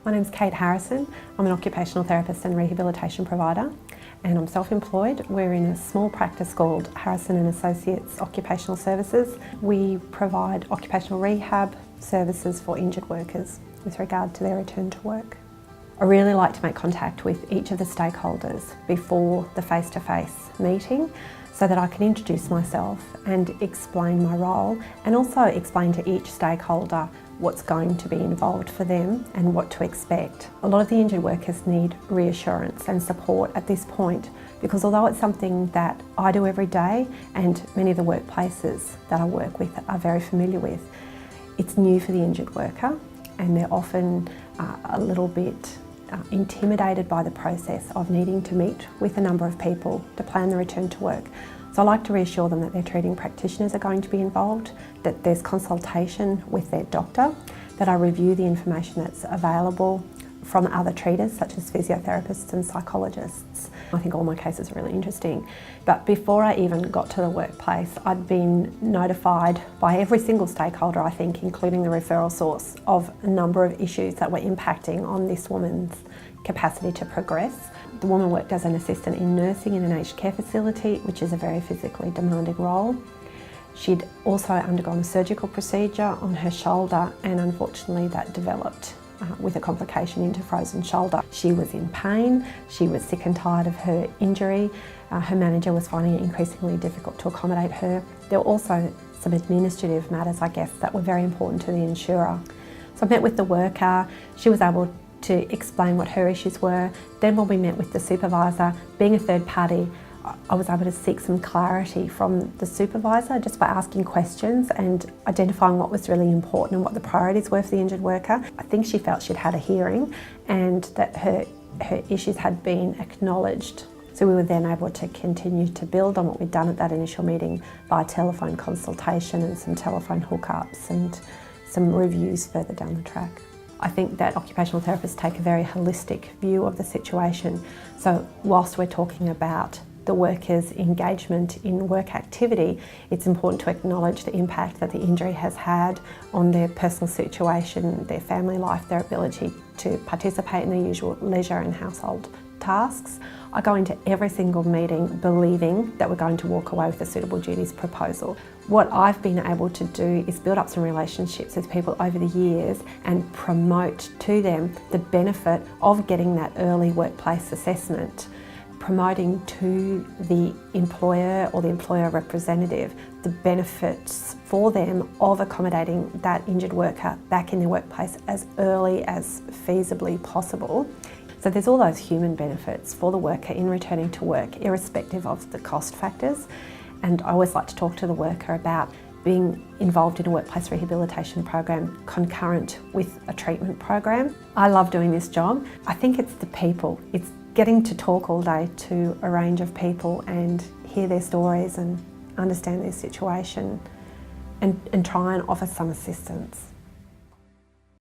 My name's Kate Harrison. I'm an occupational therapist and rehabilitation provider, and I'm self-employed. We're in a small practice called Harrison and Associates Occupational Services. We provide occupational rehab services for injured workers with regard to their return to work. I really like to make contact with each of the stakeholders before the face-to-face meeting so that I can introduce myself and explain my role, and also explain to each stakeholder what's going to be involved for them and what to expect. A lot of the injured workers need reassurance and support at this point, because although it's something that I do every day and many of the workplaces that I work with are very familiar with, it's new for the injured worker, and they're often a little bit intimidated by the process of needing to meet with a number of people to plan the return to work. So I like to reassure them that their treating practitioners are going to be involved, that there's consultation with their doctor, that I review the information that's available from other treaters such as physiotherapists and psychologists. I think all my cases are really interesting. But before I even got to the workplace, I'd been notified by every single stakeholder, I think, including the referral source, of a number of issues that were impacting on this woman's capacity to progress. The woman worked as an assistant in nursing in an aged care facility, which is a very physically demanding role. She'd also undergone a surgical procedure on her shoulder, and unfortunately that developed with a complication into frozen shoulder. She was in pain, she was sick and tired of her injury, her manager was finding it increasingly difficult to accommodate her. There were also some administrative matters, I guess, that were very important to the insurer. So I met with the worker, she was able to explain what her issues were. Then when we met with the supervisor, being a third party, I was able to seek some clarity from the supervisor just by asking questions and identifying what was really important and what the priorities were for the injured worker. I think she felt she'd had a hearing and that her issues had been acknowledged. So we were then able to continue to build on what we'd done at that initial meeting by telephone consultation and some telephone hookups and some reviews further down the track. I think that occupational therapists take a very holistic view of the situation. So whilst we're talking about the workers' engagement in work activity, it's important to acknowledge the impact that the injury has had on their personal situation, their family life, their ability to participate in their usual leisure and household tasks. I go into every single meeting believing that we're going to walk away with a suitable duties proposal. What I've been able to do is build up some relationships with people over the years and promote to them the benefit of getting that early workplace assessment, promoting to the employer or the employer representative the benefits for them of accommodating that injured worker back in their workplace as early as feasibly possible. So there's all those human benefits for the worker in returning to work, irrespective of the cost factors. And I always like to talk to the worker about being involved in a workplace rehabilitation program concurrent with a treatment program. I love doing this job. I think it's the people. It's getting to talk all day to a range of people and hear their stories and understand their situation and try and offer some assistance.